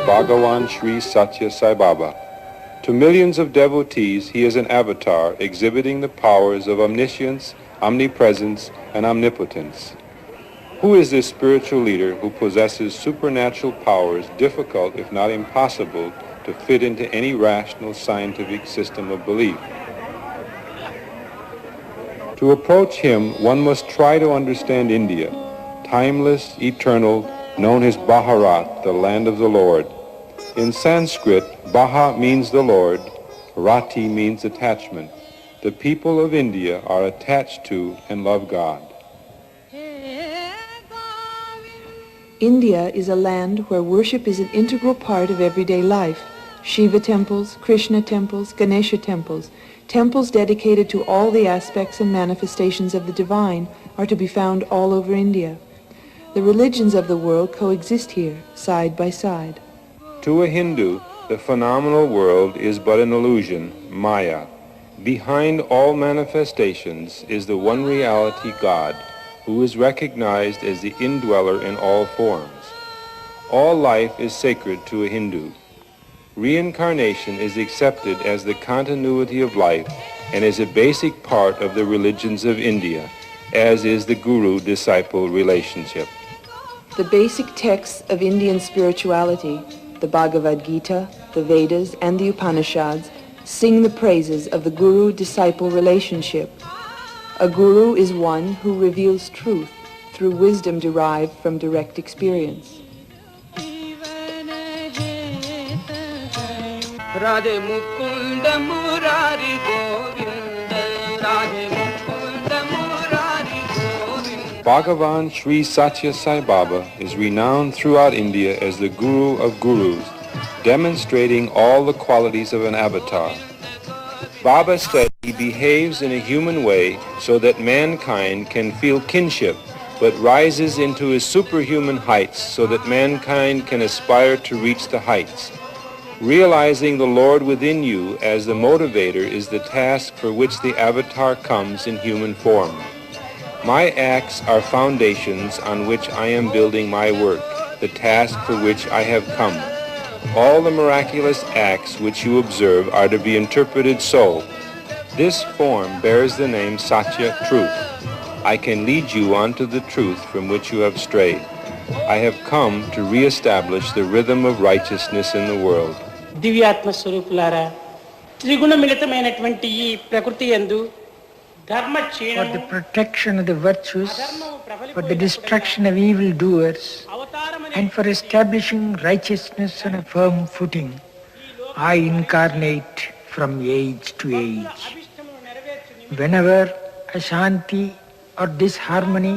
Bhagavan Sri Sathya Sai Baba. To millions of devotees, he is an avatar exhibiting the powers of omniscience, omnipresence, and omnipotence. Who is this spiritual leader who possesses supernatural powers difficult, if not impossible, to fit into any rational scientific system of belief? To approach him, one must try to understand India, timeless, eternal, known as Bharat, the land of the Lord. In Sanskrit, Baha means the Lord, Rati means attachment. The people of India are attached to and love God. India is a land where worship is an integral part of everyday life. Shiva temples, Krishna temples, Ganesha temples, temples dedicated to all the aspects and manifestations of the divine are to be found all over India. The religions of the world coexist here, side by side. To a Hindu, the phenomenal world is but an illusion, Maya. Behind all manifestations is the one reality God, who is recognized as the indweller in all forms. All life is sacred to a Hindu. Reincarnation is accepted as the continuity of life and is a basic part of the religions of India, as is the guru-disciple relationship. The basic texts of Indian spirituality, the Bhagavad Gita, the Vedas, and the Upanishads, sing the praises of the guru-disciple relationship. A guru is one who reveals truth through wisdom derived from direct experience. Radhe Mukunda Murari Govinda, Radhe Mukunda Murari Govinda. Bhagavan Sri Sathya Sai Baba is renowned throughout India as the Guru of Gurus, demonstrating all the qualities of an avatar. Baba said he behaves in a human way so that mankind can feel kinship, but rises into his superhuman heights so that mankind can aspire to reach the heights. Realizing the Lord within you as the motivator is the task for which the avatar comes in human form. My acts are foundations on which I am building my work, the task for which I have come. All the miraculous acts which you observe are to be interpreted so. This form bears the name Satya, truth. I can lead you onto the truth from which you have strayed. I have come to re-establish the rhythm of righteousness in the world. దివ్యాత్మ స్వరూపులారా త్రిగుణమిళితమైనటువంటి ఈ ప్రకృతి యందు ధర్మ క్షీణము for the protection of the virtues, for the destruction of evil doers, and for establishing righteousness on a firm footing, I incarnate from age to age. Whenever ashanti or disharmony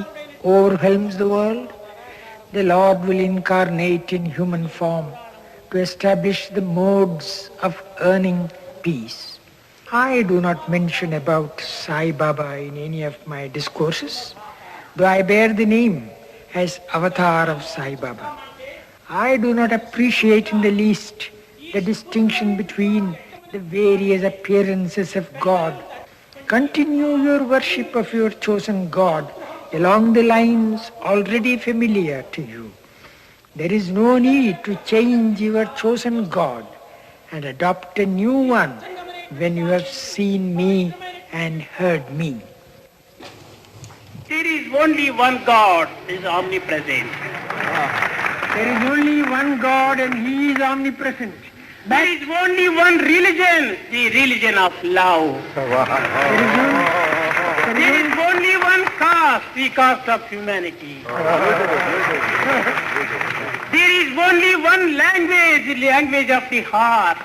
overwhelms the world, the Lord will incarnate in human form to establish the modes of earning peace. I do not mention about Sai Baba in any of my discourses, though I bear the name as Avatar of Sai Baba. I do not appreciate in the least the distinction between the various appearances of God. Continue your worship of your chosen God along the lines already familiar to you. There is no need to change your chosen God and adopt a new one when you have seen me and heard me. There is only one God, is omnipresent. There is only one God and He is omnipresent. There is only one religion, the religion of love. There is only one caste, the caste of humanity. There is only one language, the language of the heart.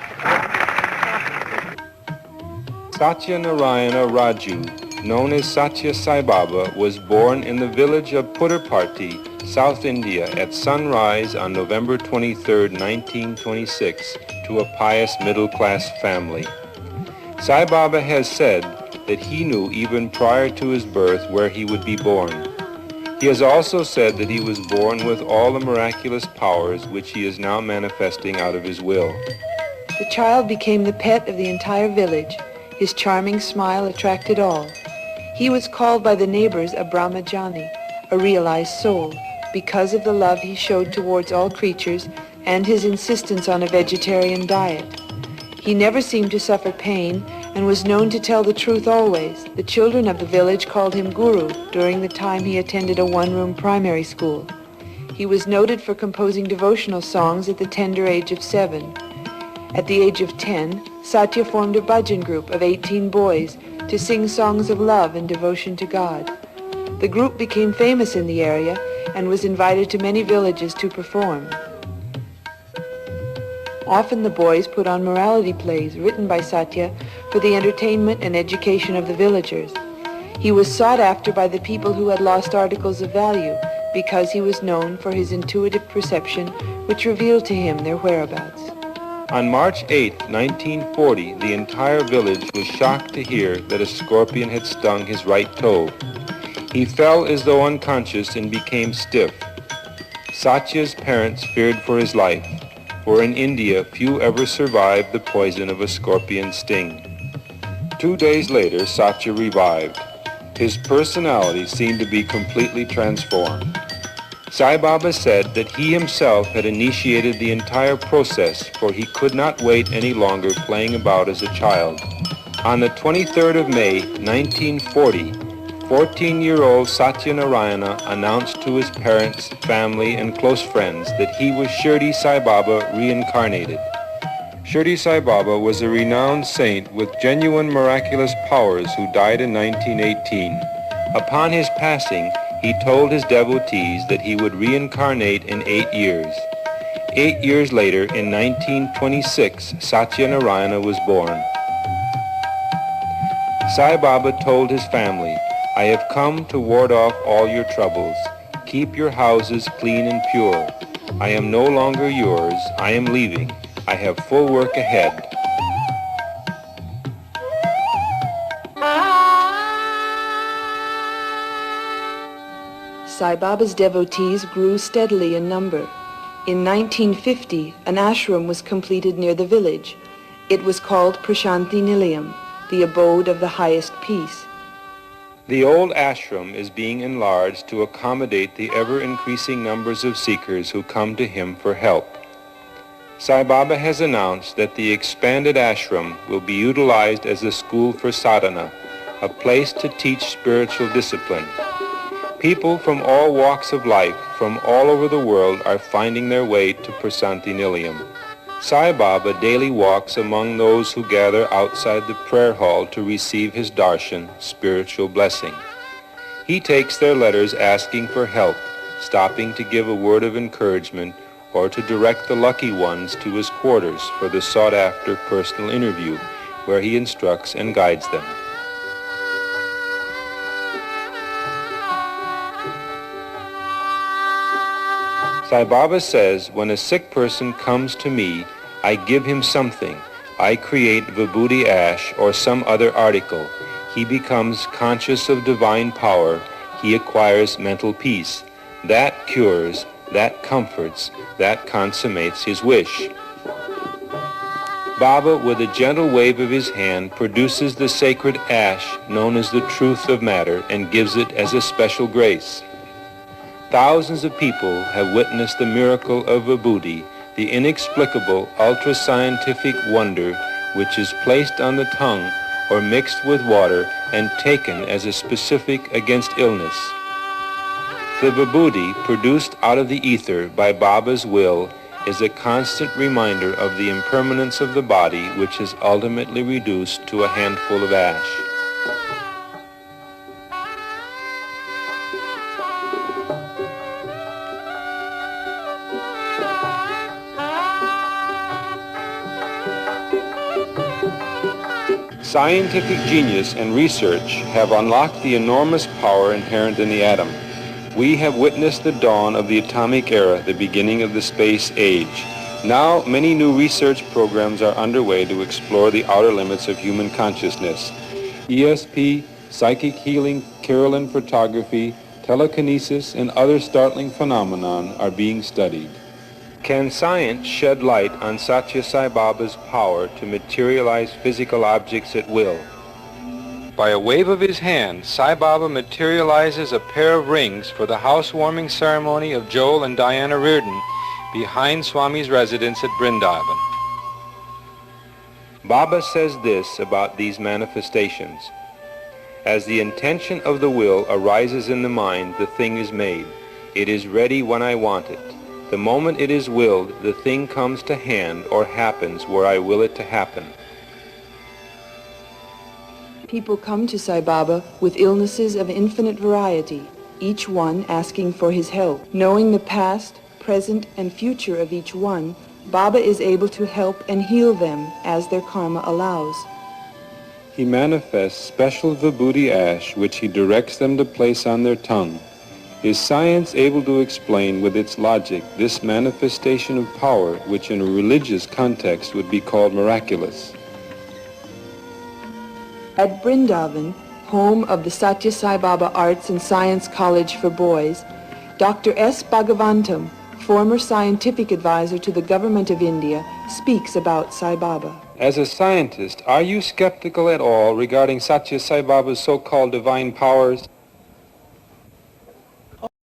Satya Narayana Raju, known as Sathya Sai Baba, was born in the village of Putterparthi, South India, at sunrise on November 23, 1926, to a pious middle-class family. Sai Baba has said that he knew even prior to his birth where he would be born. He has also said that he was born with all the miraculous powers which he is now manifesting out of his will. The child became the pet of the entire village. His charming smile attracted all. He was called by the neighbors a Brahmajani, a realized soul, because of the love he showed towards all creatures and his insistence on a vegetarian diet. He never seemed to suffer pain and was known to tell the truth always. The children of the village called him Guru during the time he attended a one-room primary school. He was noted for composing devotional songs at the tender age of 7. At the age of 10, Sathya formed a bhajan group of 18 boys to sing songs of love and devotion to God. The group became famous in the area and was invited to many villages to perform. Often the boys put on morality plays written by Sathya for the entertainment and education of the villagers. He was sought after by the people who had lost articles of value because he was known for his intuitive perception which revealed to him their whereabouts. On March 8, 1940, the entire village was shocked to hear that a scorpion had stung his right toe. He fell as though unconscious and became stiff. Sathya's parents feared for his life, for in India few ever survived the poison of a scorpion sting. 2 days later, Sathya revived. His personality seemed to be completely transformed. Sai Baba said that he himself had initiated the entire process, for he could not wait any longer playing about as a child. On the 23rd of May, 1940, 14-year-old Satya Narayana announced to his parents, family, and close friends that he was Shirdi Sai Baba reincarnated. Shirdi Sai Baba was a renowned saint with genuine miraculous powers who died in 1918. Upon his passing, he told his devotees that he would reincarnate in 8 years. 8 years later, in 1926, Satya Narayana was born. Sai Baba told his family, "I have come to ward off all your troubles. Keep your houses clean and pure. I am no longer yours. I am leaving. I have full work ahead." Sai Baba's devotees grew steadily in number. In 1950, an ashram was completed near the village. It was called Prashanti Nilayam, the abode of the highest peace. The old ashram is being enlarged to accommodate the ever-increasing numbers of seekers who come to him for help. Sai Baba has announced that the expanded ashram will be utilized as a school for sadhana, a place to teach spiritual discipline. People from all walks of life, from all over the world, are finding their way to Prashanti Nilayam. Sai Baba daily walks among those who gather outside the prayer hall to receive his darshan, spiritual blessing. He takes their letters asking for help, stopping to give a word of encouragement, or to direct the lucky ones to his quarters for the sought-after personal interview, where he instructs and guides them. Sai Baba says, when a sick person comes to me, I give him something. I create vibhuti ash or some other article. He becomes conscious of divine power. He acquires mental peace. That cures, that comforts, that consummates his wish. Baba, with a gentle wave of his hand, produces the sacred ash known as the truth of matter and gives it as a special grace. Thousands of people have witnessed the miracle of vibhuti, the inexplicable ultra-scientific wonder which is placed on the tongue or mixed with water and taken as a specific against illness. The vibhuti, produced out of the ether by Baba's will, is a constant reminder of the impermanence of the body, which is ultimately reduced to a handful of ash. Scientific genius and research have unlocked the enormous power inherent in the atom. We have witnessed the dawn of the atomic era, the beginning of the space age. Now, many new research programs are underway to explore the outer limits of human consciousness. ESP, psychic healing, Kirlian photography, telekinesis, and other startling phenomenon are being studied. Can science shed light on Sathya Sai Baba's power to materialize physical objects at will? By a wave of his hand, Sai Baba materializes a pair of rings for the housewarming ceremony of Joel and Diana Reardon behind Swami's residence at Vrindavan. Baba says this about these manifestations. As the intention of the will arises in the mind, the thing is made. It is ready when I want it. The moment it is willed, the thing comes to hand or happens where I will it to happen. People come to Sai Baba with illnesses of infinite variety, each one asking for his help. Knowing the past, present, and future of each one, Baba is able to help and heal them as their karma allows. He manifests special vibhuti ash which he directs them to place on their tongue. Is science able to explain with its logic this manifestation of power which in a religious context would be called miraculous? At Vrindavan, home of the Sathya Sai Baba Arts and Science College for Boys, Dr. S. Bhagavantam, former scientific advisor to the government of India, speaks about Sai Baba. As a scientist, are you skeptical at all regarding Sathya Sai Baba's so-called divine powers?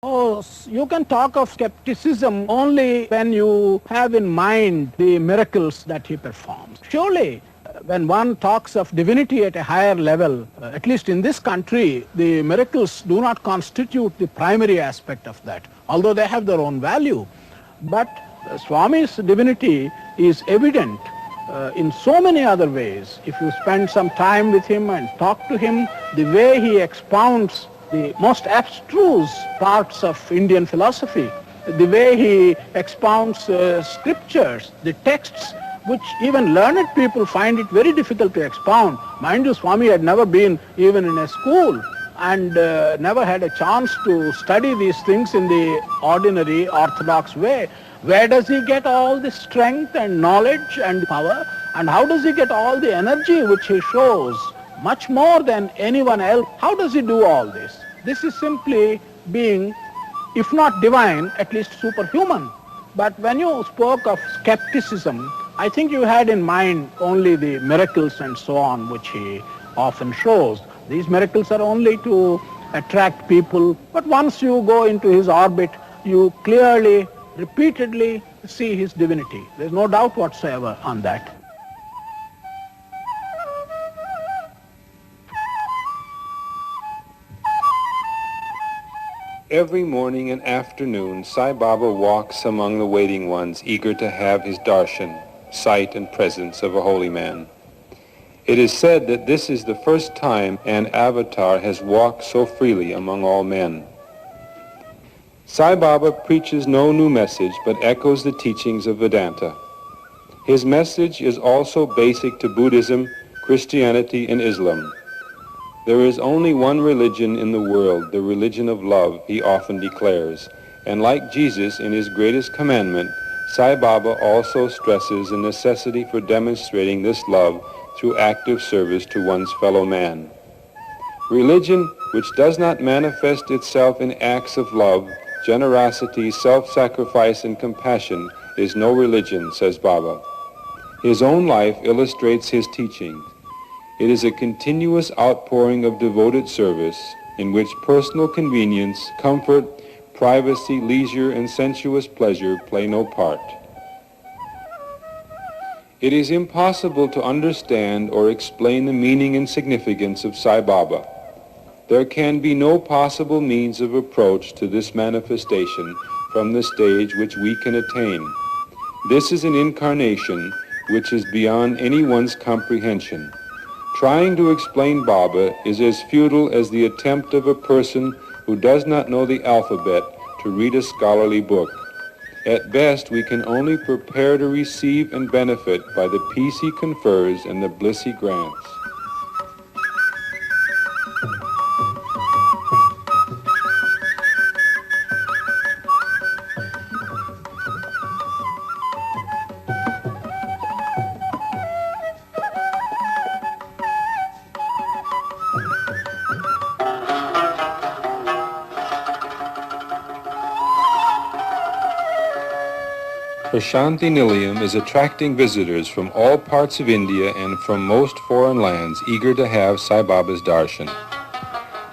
Oh, you can talk of skepticism only when you have in mind the miracles that he performs. Surely, when one talks of divinity at a higher level, at least in this country, the miracles do not constitute the primary aspect of that, although they have their own value. But Swami's divinity is evident in so many other ways. If you spend some time with him and talk to him, the way he expounds the most abstruse parts of Indian philosophy, the way he expounds scriptures, the texts which even learned people find it very difficult to expound. Mind you, Swami had never been even in a school and never had a chance to study these things in the ordinary orthodox way. Where does he get all the strength and knowledge and power? And how does he get all the energy which he shows, much more than anyone else? How does he do all this? This is simply being, if not divine, at least superhuman. But when you spoke of skepticism, I think you had in mind only the miracles and so on which he often shows. These miracles are only to attract people, but once you go into his orbit, you clearly, repeatedly see his divinity. There's no doubt whatsoever on that. Every morning and afternoon, Sai Baba walks among the waiting ones, eager to have his darshan, sight and presence of a holy man. It is said that this is the first time an avatar has walked so freely among all men. Sai Baba preaches no new message but echoes the teachings of Vedanta. His message is also basic to Buddhism, Christianity, and Islam. There is only one religion in the world, the religion of love, he often declares, and like Jesus in his greatest commandment, Sai Baba also stresses the necessity for demonstrating this love through active service to one's fellow man. Religion which does not manifest itself in acts of love, generosity, self-sacrifice, and compassion is no religion, says Baba. His own life illustrates his teachings. It is a continuous outpouring of devoted service in which personal convenience, comfort, privacy, leisure, and sensuous pleasure play no part. It is impossible to understand or explain the meaning and significance of Sai Baba. There can be no possible means of approach to this manifestation from the stage which we can attain. This is an incarnation which is beyond anyone's comprehension. Trying to explain Baba is as futile as the attempt of a person who does not know the alphabet to read a scholarly book. At best, we can only prepare to receive and benefit by the peace he confers and the bliss he grants. Prasanthi Nilayam is attracting visitors from all parts of India and from most foreign lands eager to have Sai Baba's darshan.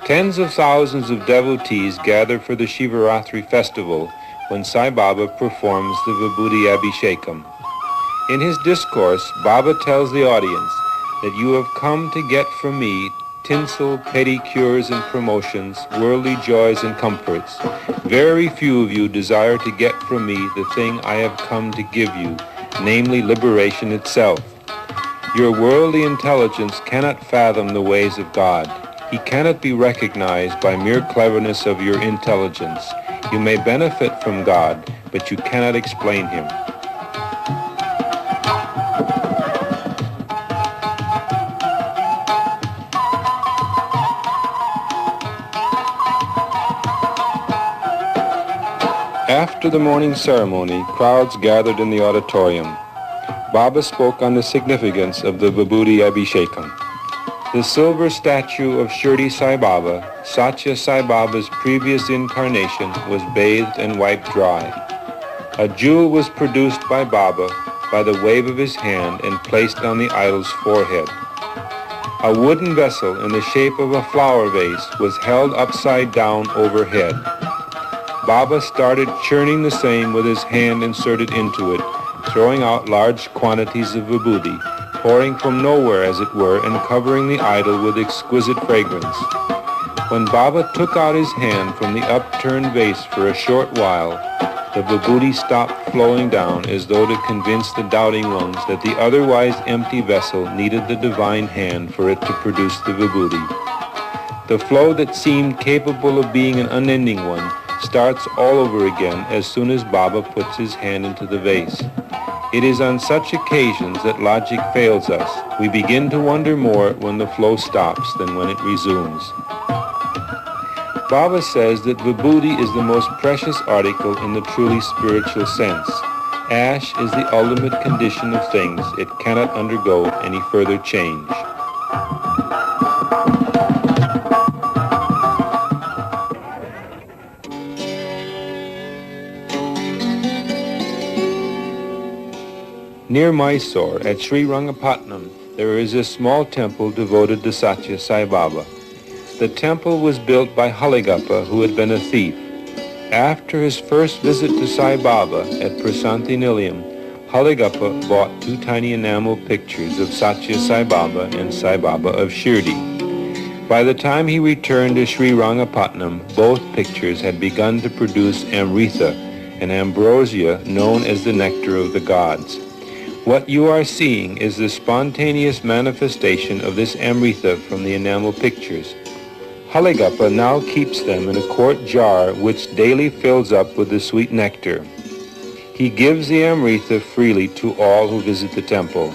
Tens of thousands of devotees gather for the Shivaratri festival when Sai Baba performs the Vibhuti Abhishekam. In his discourse, Baba tells the audience that you have come to get from me tinsel, petty cures and promotions, worldly joys and comforts. Very few of you desire to get from me the thing I have come to give you, namely liberation itself. Your worldly intelligence cannot fathom the ways of God. He cannot be recognized by mere cleverness of your intelligence. You may benefit from God, but you cannot explain him. After the morning ceremony, crowds gathered in the auditorium. Baba spoke on the significance of the Vibhuti Abhishekam. The silver statue of Shirdi Sai Baba, Sathya Sai Baba's previous incarnation, was bathed and wiped dry. A jewel was produced by Baba by the wave of his hand and placed on the idol's forehead. A wooden vessel in the shape of a flower vase was held upside down overhead. Baba started churning the same with his hand inserted into it, throwing out large quantities of vibhuti, pouring from nowhere as it were, and covering the idol with exquisite fragrance. When Baba took out his hand from the upturned vase for a short while, the vibhuti stopped flowing down as though to convince the doubting ones that the otherwise empty vessel needed the divine hand for it to produce the vibhuti. The flow that seemed capable of being an unending one starts all over again as soon as Baba puts his hand into the vase. It is on such occasions that logic fails us. We begin to wonder more when the flow stops than when it resumes. Baba says that vibhuti is the most precious article in the truly spiritual sense. Ash is the ultimate condition of things. It cannot undergo any further change. Near Mysore, at Sri Rangapatnam, there is a small temple devoted to Sathya Sai Baba. The temple was built by Haligappa, who had been a thief. After his first visit to Sai Baba at Prasanthi Nilayam, Haligappa bought 2 tiny enamel pictures of Sathya Sai Baba and Sai Baba of Shirdi. By the time he returned to Sri Rangapatnam, both pictures had begun to produce amrita, an ambrosia known as the nectar of the gods. What you are seeing is the spontaneous manifestation of this amrita from the enamel pictures. Haligappa now keeps them in a quart jar which daily fills up with the sweet nectar. He gives the amrita freely to all who visit the temple.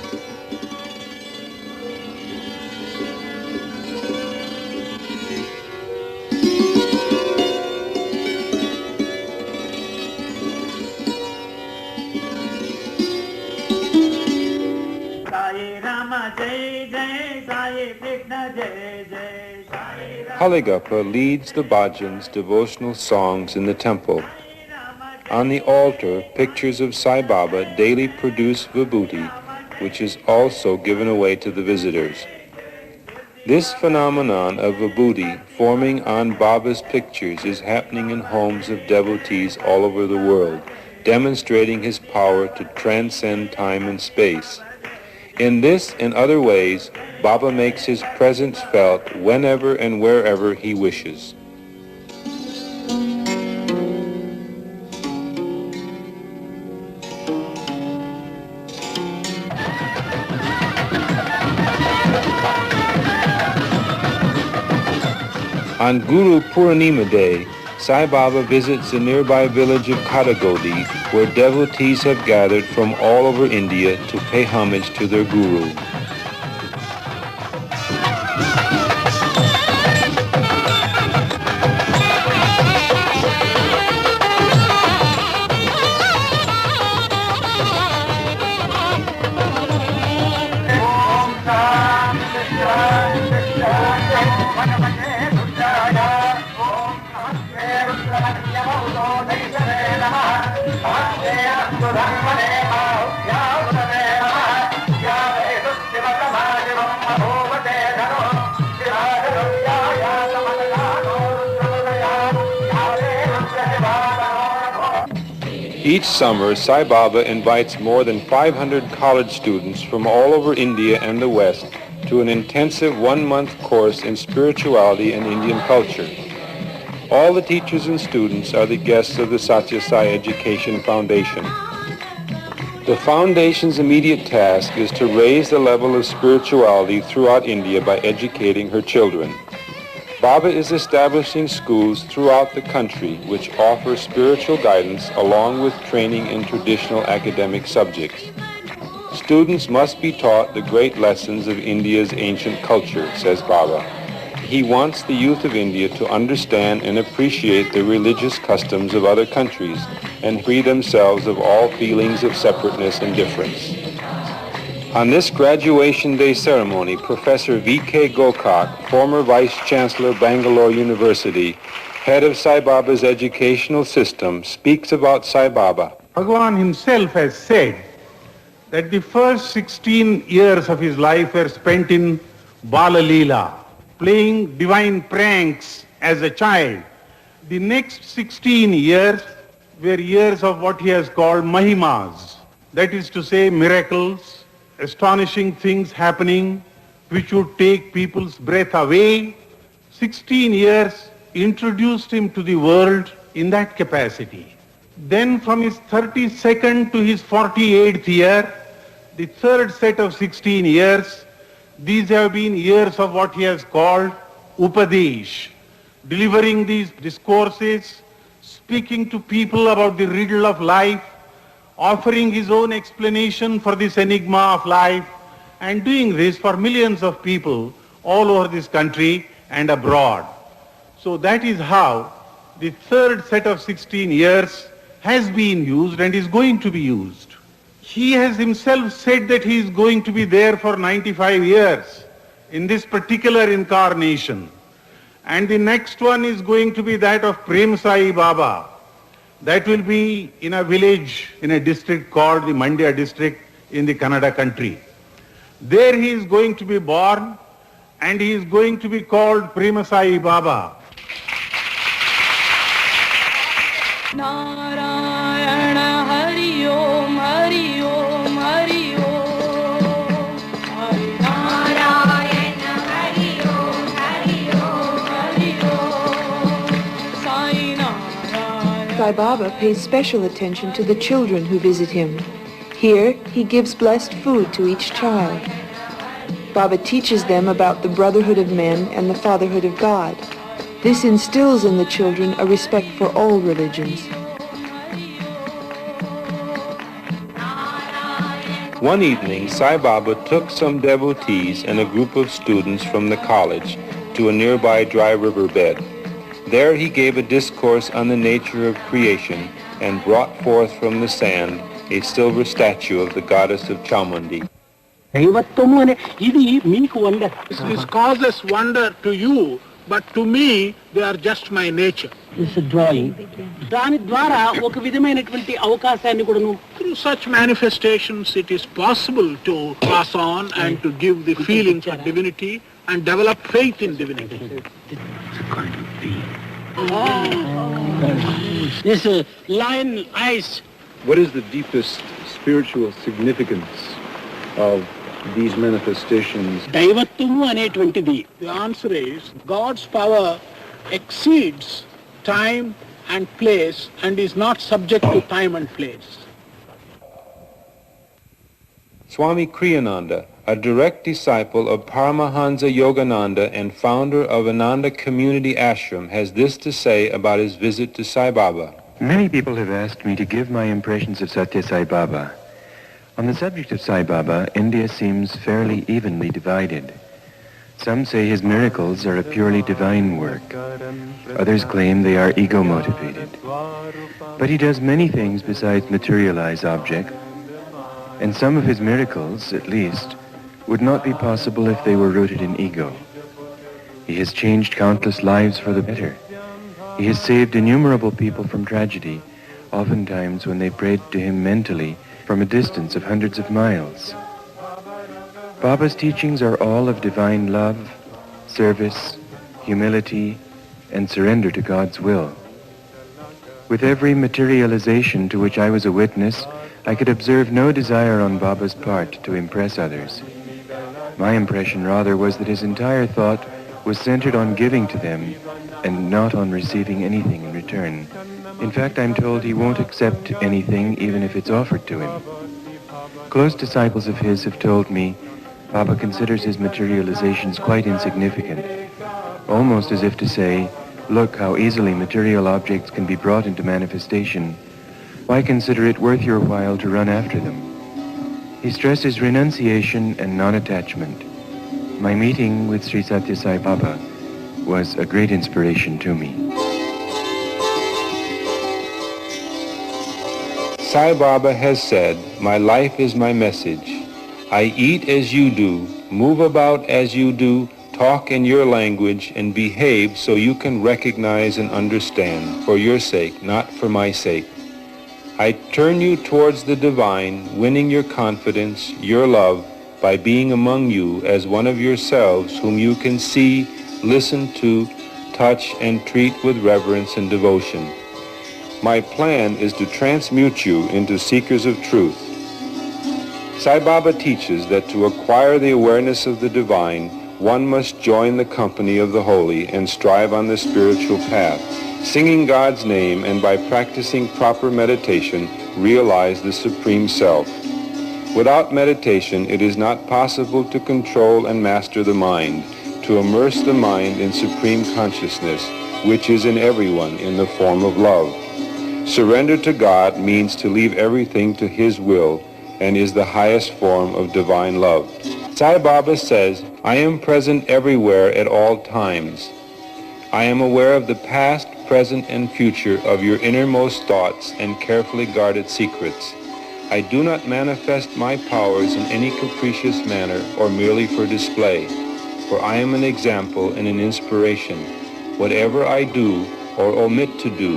Haligappa leads the bhajans, devotional songs in the temple. On the altar, pictures of Sai Baba daily produce vibhuti, which is also given away to the visitors. This phenomenon of vibhuti forming on Baba's pictures is happening in homes of devotees all over the world, demonstrating his power to transcend time and space. In this and other ways, Baba makes his presence felt whenever and wherever he wishes. On Guru Purnima Day, Sai Baba visits the nearby village of Kadagodi, where devotees have gathered from all over India to pay homage to their Guru. Each summer, Sai Baba invites more than 500 college students from all over India and the West to an intensive one-month course in spirituality and Indian culture. All the teachers and students are the guests of the Sathya Sai Education Foundation. The Foundation's immediate task is to raise the level of spirituality throughout India by educating her children. Baba is establishing schools throughout the country which offer spiritual guidance along with training in traditional academic subjects. Students must be taught the great lessons of India's ancient culture, says Baba. He wants the youth of India to understand and appreciate the religious customs of other countries and free themselves of all feelings of separateness and difference. On this graduation day ceremony, Professor V.K. Gokak, former Vice Chancellor, Bangalore University, head of Sai Baba's educational system, speaks about Sai Baba. Bhagavan himself has said that the first 16 years of his life were spent in Bala Leela, playing divine pranks as a child. The next 16 years were years of what he has called Mahimas, that is to say miracles, astonishing things happening which would take people's breath away. 16 years introduced him to the world in that capacity. Then from his 32nd to his 48th year, the third set of 16 years, these have been years of what he has called Upadesh, delivering these discourses, speaking to people about the riddle of life, offering his own explanation for this enigma of life, and doing this for millions of people all over this country and abroad. So that is how the third set of 16 years has been used and is going to be used. He has himself said that he is going to be there for 95 years in this particular incarnation. And the next one is going to be that of Prem Sai Baba. That will be in a village, in a district called the Mandya district in the Kannada country. There he is going to be born and he is going to be called Prema Sai Baba. Narayana Hari Om Hari Om Hari Om Narayana Hari Om Hari Om Hari Om Sai Narayana. Sai Baba pays special attention to the children who visit him. Here, he gives blessed food to each child. Baba teaches them about the brotherhood of men and the fatherhood of God. This instills in the children a respect for all religions. One evening, Sai Baba took some devotees and a group of students from the college to a nearby dry riverbed. There he gave a discourse on the nature of creation and brought forth from the sand a silver statue of the goddess of Chamundi. This causes wonder to you, but to me, they are just my nature. This is drawing. Through such manifestations, it is possible to pass on and to give the feeling for divinity and develop faith in divinity. This lion eyes. What is the deepest spiritual significance of these manifestations? The answer is God's power exceeds time and place and is not subject to time and place. Swami Kriyananda, a direct disciple of Paramahansa Yogananda and founder of Ananda Community Ashram, has this to say about his visit to Sai Baba. Many people have asked me to give my impressions of Sathya Sai Baba. On the subject of Sai Baba, India seems fairly evenly divided. Some say his miracles are a purely divine work. Others claim they are ego-motivated. But he does many things besides materialize objects, and some of his miracles, at least, would not be possible if they were rooted in ego. He has changed countless lives for the better. He has saved innumerable people from tragedy, oftentimes when they prayed to him mentally from a distance of hundreds of miles. Baba's teachings are all of divine love, service, humility, and surrender to God's will. With every materialization to which I was a witness, I could observe no desire on Baba's part to impress others. My impression rather was that his entire thought was centered on giving to them and not on receiving anything in return. In fact, I'm told he won't accept anything even if it's offered to him. Close disciples of his have told me Baba considers his materializations quite insignificant, almost as if to say, look how easily material objects can be brought into manifestation. Why consider it worth your while to run after them? He stresses renunciation and non-attachment. My meeting with Sri Sathya Sai Baba was a great inspiration to me. Sai Baba has said, "My life is my message. I eat as you do, move about as you do, talk in your language, and behave so you can recognize and understand, for your sake, not for my sake. I turn you towards the divine, winning your confidence, your love, by being among you as one of yourselves whom you can see, listen to, touch, and treat with reverence and devotion. My plan is to transmute you into seekers of truth." Sai Baba teaches that to acquire the awareness of the divine, one must join the company of the holy and strive on the spiritual path, singing God's name, and by practicing proper meditation, realize the Supreme Self. Without meditation, it is not possible to control and master the mind, to immerse the mind in supreme consciousness, which is in everyone in the form of love. Surrender to God means to leave everything to His will, and is the highest form of divine love. Sai Baba says, "I am present everywhere at all times. I am aware of the past, present, and future of your innermost thoughts and carefully guarded secrets. I do not manifest my powers in any capricious manner or merely for display, for I am an example and an inspiration. Whatever I do or omit to do,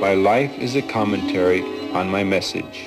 my life is a commentary on my message."